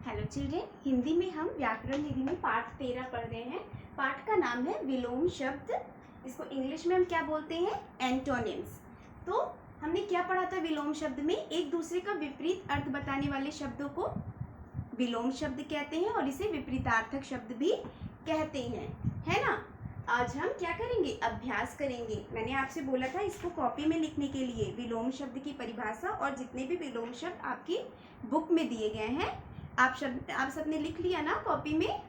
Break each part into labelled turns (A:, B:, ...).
A: Hello children, Hindi में हम व्याकरण विधि में पाठ 13 पढ़ रहे हैं। पाठ का नाम है विलोम शब्द। इसको इंग्लिश में हम क्या बोलते हैं? एंटोनिम्स। तो हमने क्या पढ़ा था विलोम शब्द में? एक दूसरे का विपरीत अर्थ बताने वाले शब्दों को विलोम शब्द कहते हैं और इसे विपरीतार्थक शब्द भी कहते हैं, है ना। आज हम क्या करेंगे? अभ्यास करेंगे। मैंने आपसे बोला था इसको कॉपी में लिखने के लिए, विलोम शब्द की परिभाषा और जितने भी विलोम शब्द आपकी बुक में दिए गए हैं आप सबने लिख लिया ना कॉपी में।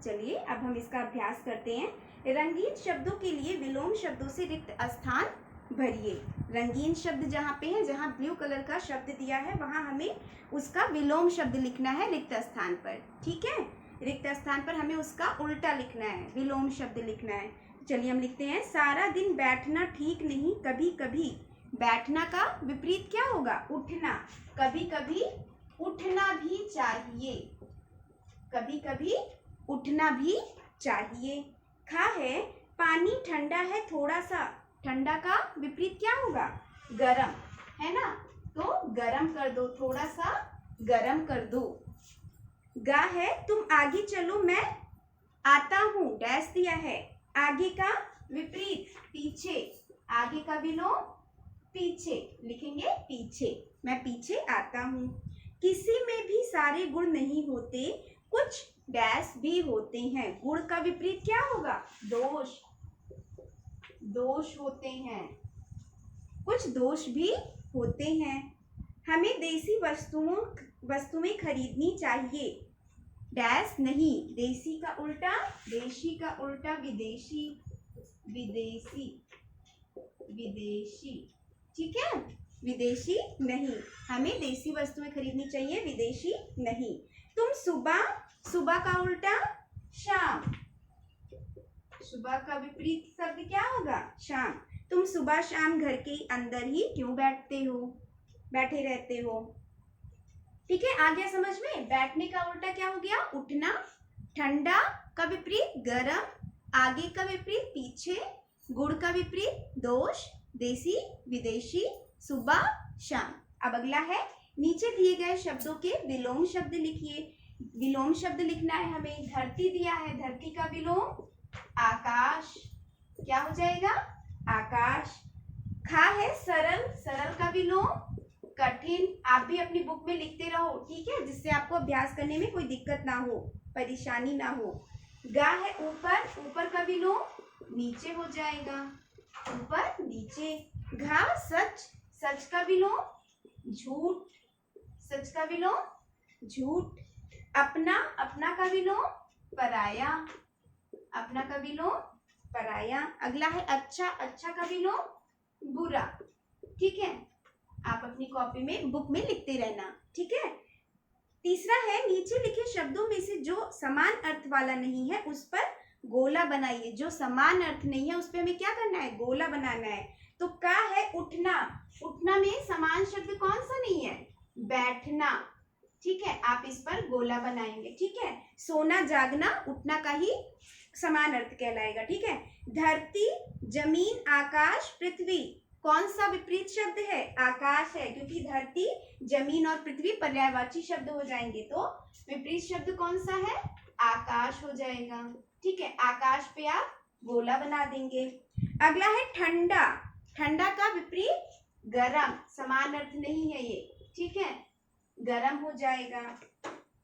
A: चलिए अब हम इसका अभ्यास करते हैं। रंगीन शब्दों के लिए विलोम शब्दों से रिक्त स्थान भरिए। रंगीन शब्द जहाँ पे है, जहाँ ब्लू कलर का शब्द दिया है वहाँ हमें उसका विलोम शब्द लिखना है रिक्त स्थान पर, ठीक है। रिक्त स्थान पर हमें उसका उल्टा लिखना है, विलोम शब्द लिखना है। चलिए हम लिखते हैं, सारा दिन बैठना ठीक नहीं, कभी कभी। बैठना का विपरीत क्या होगा? उठना। कभी कभी उठना भी चाहिए, कभी कभी उठना भी चाहिए। खा है, पानी ठंडा है थोड़ा सा। ठंडा का विपरीत क्या होगा? गरम, है ना। तो गरम कर दो, थोड़ा सा गरम कर दो। गा है, तुम आगे चलो मैं आता हूँ, डैश दिया है। आगे का विपरीत पीछे। आगे का विलोम पीछे, लिखेंगे पीछे। मैं पीछे आता हूँ। किसी में भी सारे गुण नहीं होते, कुछ डैश भी होते हैं। गुण का विपरीत क्या होगा? दोष। दोष होते हैं, कुछ दोष भी होते हैं। हमें देसी वस्तुएं खरीदनी चाहिए, डैश नहीं। देसी का उल्टा, देशी का उल्टा विदेशी। विदेशी, विदेशी, ठीक है। विदेशी नहीं, हमें देसी वस्तुएं खरीदनी चाहिए, विदेशी नहीं। तुम सुबह, सुबह का उल्टा शाम। सुबह का विपरीत शब्द क्या होगा? शाम। तुम सुबह शाम घर के अंदर ही क्यों बैठते हो, बैठे रहते हो, ठीक है। आ गया समझ में? बैठने का उल्टा क्या हो गया? उठना। ठंडा का विपरीत गरम। आगे का विपरीत पीछे। गुण का विपरीत दोष। देसी विदेशी, सुबह शाम। अब अगला है, नीचे दिए गए शब्दों के विलोम शब्द लिखिए। विलोम शब्द लिखना है हमें। धरती दिया है, धरती का विलोम आकाश। क्या हो जाएगा? आकाश। खा है, सरल, सरल का विलोम कठिन। आप भी अपनी बुक में लिखते रहो, ठीक है, जिससे आपको अभ्यास करने में कोई दिक्कत ना हो, परेशानी ना हो। गा है ऊपर, ऊपर का विलोम नीचे हो जाएगा, ऊपर नीचे। घा सच, सच का विलोम झूठ। सच का विलोम झूठ। अपना, अपना का विलोम पराया। अपना का विलोम पराया। अगला है अच्छा, अच्छा का विलोम बुरा, ठीक है। आप अपनी कॉपी में, बुक में लिखते रहना, ठीक है। तीसरा है, नीचे लिखे शब्दों में से जो समान अर्थ वाला नहीं है उस पर गोला बनाइए। जो समान अर्थ नहीं है उस पर हमें क्या करना है? गोला बनाना है। तो का है उठना। उठना में समान शब्द कौन सा नहीं है? बैठना, ठीक है। आप इस पर गोला बनाएंगे, ठीक है। सोना जागना उठना का ही समान अर्थ कहलाएगा, ठीक है। धरती, जमीन, आकाश, पृथ्वी, कौन सा विपरीत शब्द है? आकाश है, क्योंकि धरती, जमीन और पृथ्वी पर्यायवाची शब्द हो जाएंगे, तो विपरीत शब्द कौन सा है? आकाश हो जाएगा, ठीक है। आकाश पे आप गोला बना देंगे। अगला है ठंडा। ठंडा का विपरीत गरम, समान अर्थ नहीं है ये, ठीक है, गरम हो जाएगा।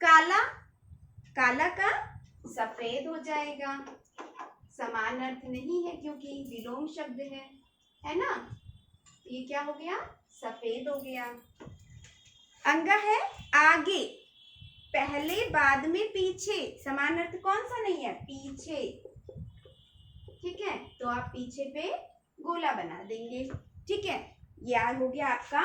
A: काला, काला का सफेद हो जाएगा, समान अर्थ नहीं है क्योंकि विलोम शब्द है ना। ये क्या हो गया? सफेद हो गया। अंगा है आगे, पहले बाद में पीछे, समान अर्थ कौन सा नहीं है? पीछे, ठीक है। तो आप पीछे पे गोला बना देंगे, ठीक है। यह हो गया आपका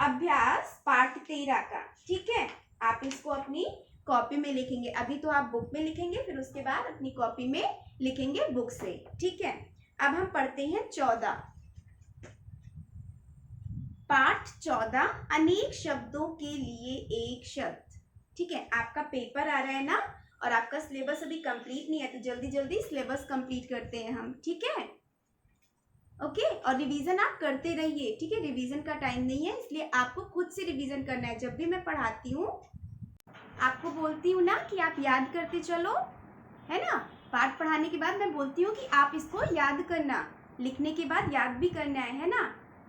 A: अभ्यास पाठ 13 का, ठीक है। आप इसको अपनी कॉपी में लिखेंगे। अभी तो आप बुक में लिखेंगे, फिर उसके बाद अपनी कॉपी में लिखेंगे बुक से, ठीक है। अब हम पढ़ते हैं 14। पाठ 14, अनेक शब्दों के लिए एक शब्द, ठीक है। आपका पेपर आ रहा है ना, और आपका सिलेबस अभी कंप्लीट नहीं है, तो जल्दी जल्दी सिलेबस कंप्लीट करते हैं हम, ठीक है। ओके, और रिवीजन आप करते रहिए, ठीक है। रिवीजन का टाइम नहीं है, इसलिए आपको खुद से रिवीजन करना है। जब भी मैं पढ़ाती हूँ आपको बोलती हूँ ना कि आप याद करते चलो, है ना। पाठ पढ़ाने के बाद मैं बोलती हूँ कि आप इसको याद करना, लिखने के बाद याद भी करना है ना।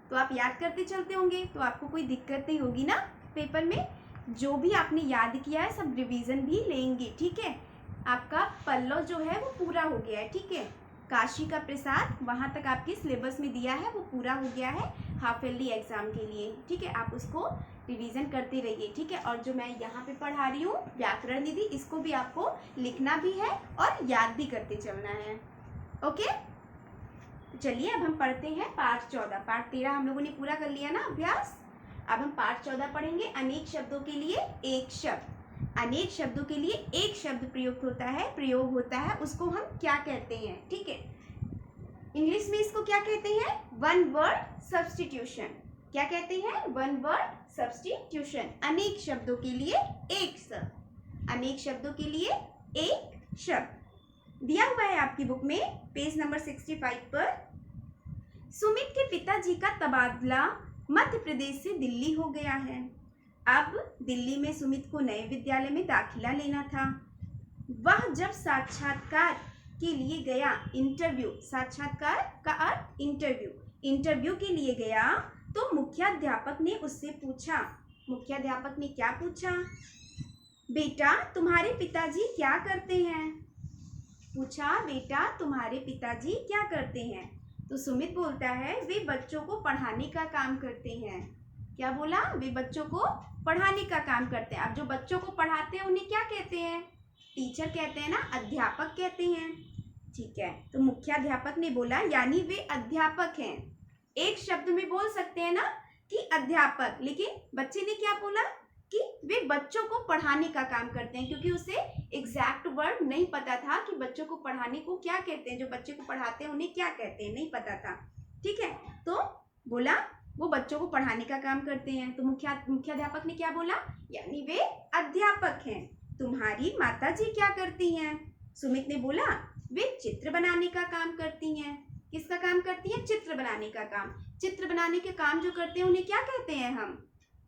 A: तो आप याद करते चलते होंगे तो आपको कोई दिक्कत नहीं होगी ना पेपर में। जो भी आपने याद किया है सब रिवीजन भी लेंगे, ठीक है। आपका पल्लव जो है वो पूरा हो गया है, ठीक है। काशी का प्रसाद वहाँ तक आपके सिलेबस में दिया है, वो पूरा हो गया है हाफ ईयरली एग्जाम के लिए, ठीक है। आप उसको रिवीजन करते रहिए, ठीक है। और जो मैं यहाँ पे पढ़ा रही हूँ व्याकरण निधि, इसको भी आपको लिखना भी है और याद भी करते चलना है, ओके। तो चलिए अब हम पढ़ते हैं पाठ 14। पाठ 13 हम लोगों ने पूरा कर लिया ना अभ्यास। अब हम पाठ 14 पढ़ेंगे। अनेक शब्दों के लिए एक शब्द। अनेक शब्दों के लिए एक शब्द प्रयोग होता है, उसको हम क्या कहते हैं, ठीक है। इंग्लिश में इसको क्या कहते हैं? One word substitution. क्या कहते हैं? One word substitution. अनेक शब्दों के लिए एक शब्द। अनेक शब्दों के लिए एक शब्द दिया हुआ है आपकी बुक में पेज नंबर 65 पर। सुमित के पिताजी का तबादला मध्य प्रदेश से दिल्ली हो गया है। अब दिल्ली में सुमित को नए विद्यालय में दाखिला लेना था। वह जब साक्षात्कार के लिए गया, इंटरव्यू, साक्षात्कार का अर्थ इंटरव्यू, इंटरव्यू के लिए गया तो मुख्याध्यापक ने उससे पूछा, मुख्याध्यापक ने क्या पूछा? बेटा तुम्हारे पिताजी क्या करते हैं? पूछा बेटा तुम्हारे पिताजी क्या करते हैं? तो सुमित बोलता है वे बच्चों को पढ़ाने का काम करते हैं। क्या बोला? वे बच्चों को पढ़ाने का काम करते हैं। अब जो बच्चों को पढ़ाते हैं उन्हें क्या कहते हैं? टीचर कहते हैं ना, अध्यापक कहते हैं, ठीक है। तो मुख्याध्यापक ने बोला यानी वे अध्यापक हैं। एक शब्द में बोल सकते हैं ना कि अध्यापक, लेकिन बच्चे ने क्या बोला कि वे बच्चों को पढ़ाने का काम करते हैं, क्योंकि उसे एग्जैक्ट वर्ड नहीं पता था कि बच्चों को पढ़ाने को क्या कहते हैं, जो बच्चे को पढ़ाते हैं उन्हें क्या कहते हैं, नहीं पता था, ठीक है। तो बोला वो बच्चों को पढ़ाने का काम करते हैं। तो मुख्याध्यापक ने क्या बोला? यानी वे अध्यापक हैं। तुम्हारी माताजी क्या करती हैं? सुमित ने बोला वे चित्र बनाने का काम करती हैं। किसका काम करती हैं? चित्र बनाने का काम। चित्र बनाने के काम जो करते हैं उन्हें क्या कहते हैं? हम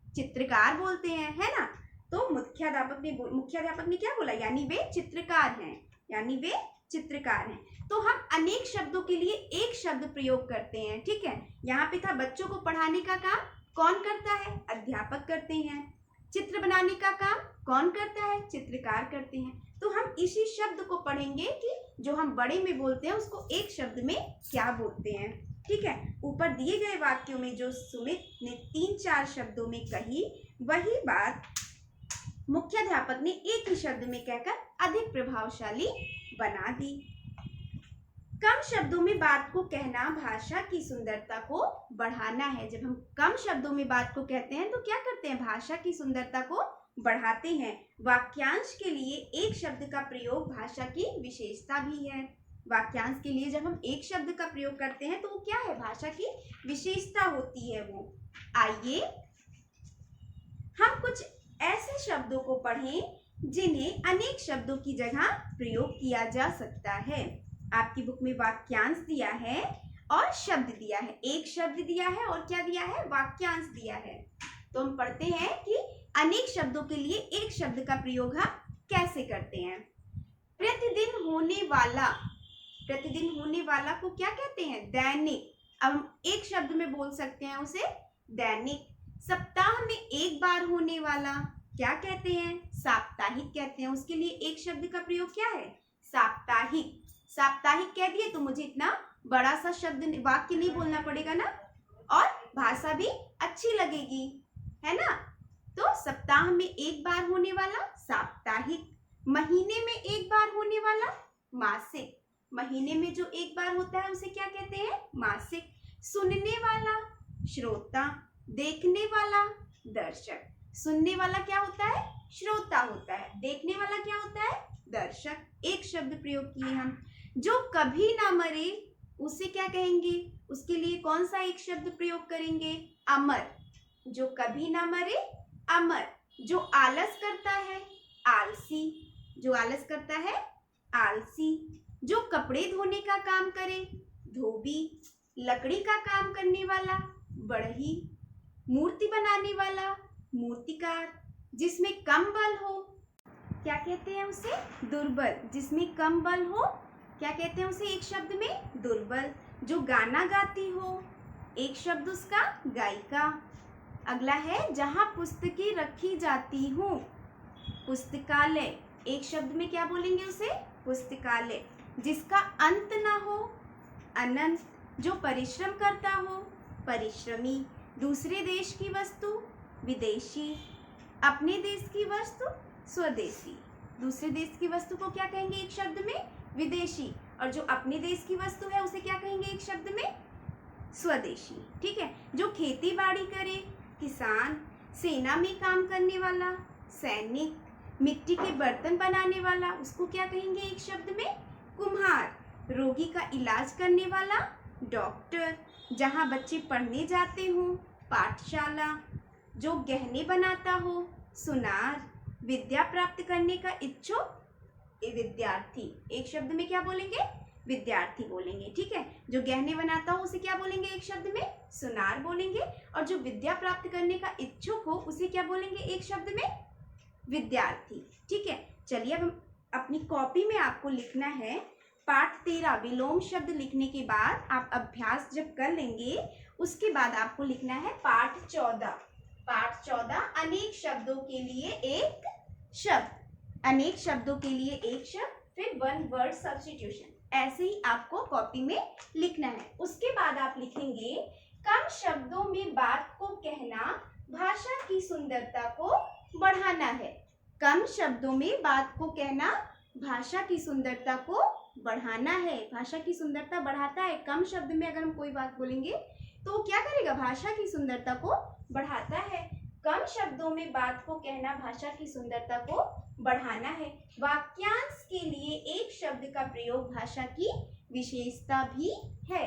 A: चित्रकार बोलते हैं, है ना। तो मुख्याध्यापक ने क्या बोला? यानी वे चित्रकार हैं, यानी वे चित्रकार हैं। तो हम अनेक शब्दों के लिए एक शब्द प्रयोग करते हैं, ठीक है। यहाँ पे था बच्चों को पढ़ाने का काम कौन करता है? अध्यापक करते हैं। चित्र बनाने का काम कौन करता है? चित्रकार करते हैं। तो हम इसी शब्द को पढ़ेंगे कि जो हम बड़े में बोलते हैं उसको एक शब्द में क्या बोलते हैं, ठीक है। ऊपर दिए गए वाक्यों में जो सुमित ने 3-4 शब्दों में कही, वही बात मुख्याध्यापक ने एक ही शब्द में कहकर अधिक प्रभावशाली बना दी। कम शब्दों में बात को कहना भाषा की सुंदरता को बढ़ाना है। जब हम कम शब्दों में बात को कहते हैं तो क्या करते हैं? भाषा की सुंदरता को बढ़ाते हैं। वाक्यांश के लिए एक शब्द का प्रयोग भाषा की विशेषता भी है। वाक्यांश के लिए जब हम एक शब्द का प्रयोग करते हैं तो वो क्या है? भाषा की विशेषता होती है वो। आइए हम कुछ ऐसे शब्दों को पढ़ें जिन्हें अनेक शब्दों की जगह प्रयोग किया जा सकता है। आपकी बुक में वाक्यांश दिया है और शब्द दिया है। एक शब्द दिया है और क्या दिया है? वाक्यांश दिया है। तो हम पढ़ते हैं कि अनेक शब्दों के लिए एक शब्द का प्रयोग हम कैसे करते हैं। प्रतिदिन होने वाला, प्रतिदिन होने वाला को क्या कहते हैं? दैनिक। अब हम एक शब्द में बोल सकते हैं उसे दैनिक। सप्ताह में एक बार होने वाला क्या कहते हैं? साप्ताहिक कहते हैं। उसके लिए एक शब्द का प्रयोग क्या है? साप्ताहिक। साप्ताहिक कह दिए तो मुझे इतना बड़ा सा शब्द वाक्य नहीं बोलना पड़ेगा ना, और भाषा भी अच्छी लगेगी, है ना। तो सप्ताह में एक बार होने वाला साप्ताहिक। महीने में एक बार होने वाला मासिक। महीने में जो एक बार होता है उसे क्या कहते हैं? मासिक। सुनने वाला श्रोता, देखने वाला दर्शक। सुनने वाला क्या होता है? श्रोता होता है। देखने वाला क्या होता है? दर्शक। एक शब्द प्रयोग किए हम। जो कभी ना मरे उसे क्या कहेंगे? उसके लिए कौन सा एक शब्द प्रयोग करेंगे? अमर। जो कभी ना मरे अमर। जो आलस करता है आलसी। जो आलस करता है आलसी। जो कपड़े धोने का काम करे धोबी। लकड़ी का काम करने वाला बढ़ई। मूर्ति बनाने वाला मूर्तिकार। जिसमें कम बल हो क्या कहते हैं उसे? दुर्बल। जिसमें कम बल हो, क्या कहते हैं उसे एक शब्द में? दुर्बल। जो गाना गाती हो, एक शब्द उसका गायिका। अगला है जहाँ पुस्तकें रखी जाती हूँ, पुस्तकालय। एक शब्द में क्या बोलेंगे उसे? पुस्तकालय। जिसका अंत ना हो, अनंत। जो परिश्रम करता हो, परिश्रमी। दूसरे देश की वस्तु, विदेशी। अपने देश की वस्तु, स्वदेशी। दूसरे देश की वस्तु को क्या कहेंगे एक शब्द में? विदेशी। और जो अपने देश की वस्तु है उसे क्या कहेंगे एक शब्द में? स्वदेशी। ठीक है। जो खेती बाड़ी करे, किसान। सेना में काम करने वाला, सैनिक। मिट्टी के बर्तन बनाने वाला, उसको क्या कहेंगे एक शब्द में? कुम्हार। रोगी का इलाज करने वाला, डॉक्टर। जहाँ बच्चे पढ़ने जाते हो, पाठशाला। जो गहने बनाता हो, सुनार। विद्या प्राप्त करने का इच्छुक, विद्यार्थी। एक शब्द में क्या बोलेंगे? विद्यार्थी बोलेंगे। ठीक है। जो गहने बनाता हो उसे क्या बोलेंगे एक शब्द में? सुनार बोलेंगे। और जो विद्या प्राप्त करने का इच्छुक हो उसे क्या बोलेंगे एक शब्द में? विद्यार्थी। ठीक है। चलिए अब अपनी कॉपी में आपको लिखना है पाठ 13 विलोम शब्द लिखने के बाद आप अभ्यास जब कर लेंगे उसके बाद आपको लिखना है पाठ 14। पाठ 14 अनेक शब्दों के लिए एक शब्द। अनेक शब्दों के लिए एक शब्द, फिर वन वर्ड सब्स्टिट्यूशन। ऐसे ही आपको कॉपी में लिखना है। उसके बाद आप लिखेंगे कम शब्दों में बात को कहना भाषा की सुंदरता को बढ़ाना है। कम शब्दों में बात को कहना भाषा की सुंदरता को बढ़ाना है। भाषा की सुंदरता बढ़ाता है। कम शब्द में अगर हम कोई बात बोलेंगे तो क्या करेगा? भाषा की सुंदरता को बढ़ाता है। कम शब्दों में बात को कहना भाषा की सुंदरता को बढ़ाना है। वाक्यांश के लिए एक शब्द का प्रयोग भाषा की विशेषता भी है।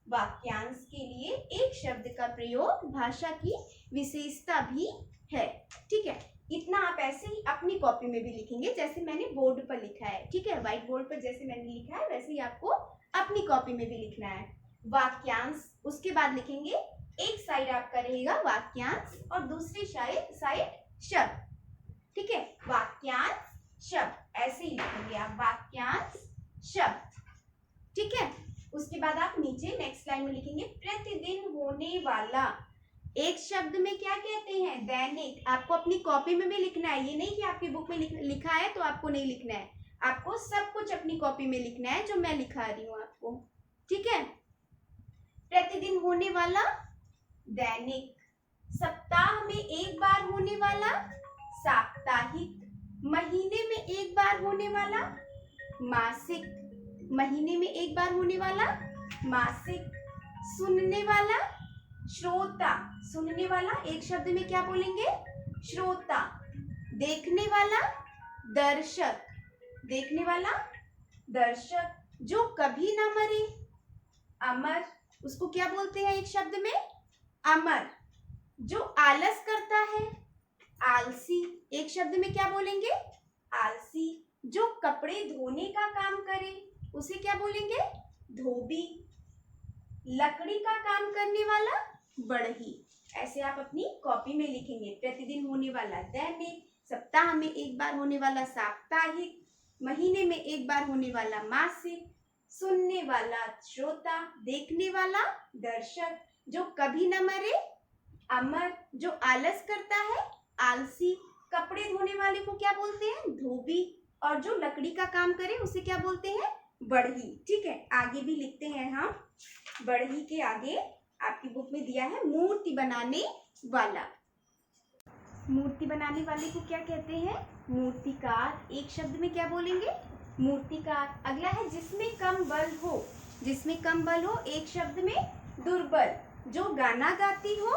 A: वाक्यांश के लिए एक शब्द का प्रयोग भाषा की विशेषता भी है। ठीक है। इतना आप ऐसे ही अपनी कॉपी में भी लिखेंगे जैसे मैंने बोर्ड पर लिखा है। ठीक है। व्हाइट बोर्ड पर जैसे मैंने लिखा है वैसे ही आपको अपनी कॉपी में भी लिखना है। वाक्यांश, उसके बाद लिखेंगे एक साइड आपका रहेगा वाक्यांश और दूसरी साइड शब्द। ठीक है। वाक्यांश शब्द ऐसे ही लिखेंगे आप, वाक्यांश शब्द। ठीक है। उसके बाद आप नीचे नेक्स्ट लाइन में लिखेंगे प्रतिदिन होने वाला। एक शब्द में क्या कहते हैं? दैनिक। आपको अपनी कॉपी में भी लिखना है। ये नहीं कि आपकी बुक में लिखा है तो आपको नहीं लिखना है। आपको सब कुछ अपनी कॉपी में लिखना है जो मैं लिखा रही हूँ आपको। ठीक है। प्रतिदिन होने वाला, दैनिक। सप्ताह में एक बार होने वाला, साप्ताहिक। महीने में एक बार होने वाला, मासिक। महीने में एक बार होने वाला, मासिक। सुनने वाला, श्रोता। सुनने वाला एक शब्द में क्या बोलेंगे? श्रोता। देखने वाला, दर्शक। देखने वाला, दर्शक। जो कभी ना मरे, अमर। उसको क्या बोलते हैं एक शब्द में? अमर। जो आलस करता है, आलसी। एक शब्द में क्या बोलेंगे? आलसी। जो कपड़े धोने का काम करे उसे क्या बोलेंगे? धोबी। लकड़ी का काम करने वाला, बढ़ई। ऐसे आप अपनी कॉपी में लिखेंगे। प्रतिदिन होने वाला दैनिक, सप्ताह में एक बार होने वाला साप्ताहिक, महीने में एक बार होने वाला मासिक, सुनने वाला श्रोता, देखने वाला दर्शक, जो कभी न मरे अमर, जो आलस करता है आलसी, कपड़े धोने वाले को क्या बोलते हैं? धोबी, और जो लकड़ी का काम करे उसे क्या बोलते हैं? बढ़ई। ठीक है। आगे भी लिखते हैं हम। बढ़ई के आगे आपकी बुक में दिया है मूर्ति बनाने वाला। मूर्ति बनाने वाले को क्या कहते हैं? मूर्तिकार। एक शब्द में क्या बोलेंगे? मूर्तिकार। अगला है जिसमें कम बल हो। जिसमें कम बल हो एक शब्द में दुर्बल। जो गाना गाती हो,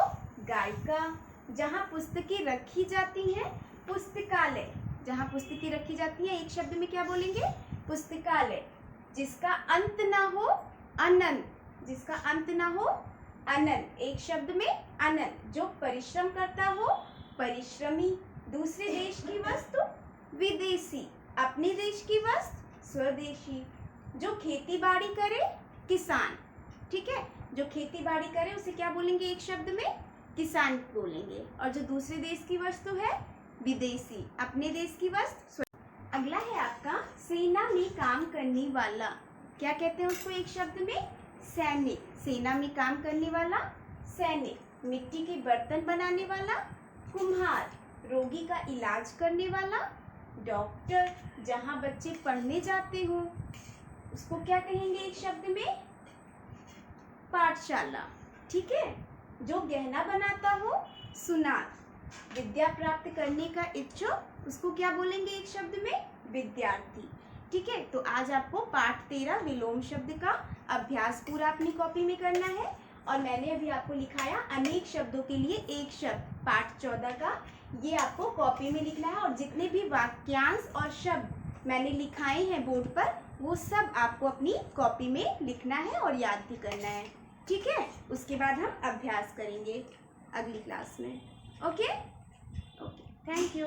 A: गायिका। जहाँ पुस्तकें रखी जाती हैं, पुस्तकालय। जहाँ पुस्तकें रखी जाती हैं एक शब्द में क्या बोलेंगे? पुस्तकालय। जिसका अंत ना हो, अनंत। जिसका अंत ना हो, अनंत। एक शब्द में अनंत। जो परिश्रम करता हो, परिश्रमी। दूसरे देश की वस्तु, विदेशी। अपने देश की वस्तु, स्वदेशी। जो खेती बाड़ी करे, किसान। ठीक है। जो खेती बाड़ी करे उसे क्या बोलेंगे एक शब्द में? किसान बोलेंगे। और जो दूसरे देश की वस्तु है, विदेशी। अपने देश की वस्तु अगला है आपका सेना में काम करने वाला। क्या कहते हैं उसको एक शब्द में? सैनिक। सेना में काम करने वाला सैनिक। मिट्टी के बर्तन बनाने वाला कुम्हार। रोगी का इलाज करने वाला डॉक्टर। जहाँ बच्चे पढ़ने जाते हो उसको क्या कहेंगे एक शब्द में? पाठशाला। ठीक है। जो गहना बनाता हो सुनार। विद्या प्राप्त करने का इच्छुक उसको क्या बोलेंगे एक शब्द में? विद्यार्थी। ठीक है। तो आज आपको पाठ 13 विलोम शब्द का अभ्यास पूरा अपनी कॉपी में करना है और मैंने अभी आपको लिखाया अनेक शब्दों के लिए एक शब्द पाठ 14 का। ये आपको कॉपी में लिखना है और जितने भी वाक्यांश और शब्द मैंने लिखाए हैं बोर्ड पर वो सब आपको अपनी कॉपी में लिखना है और याद भी करना है। ठीक है। उसके बाद हम अभ्यास करेंगे अगली क्लास में। Okay okay, thank you.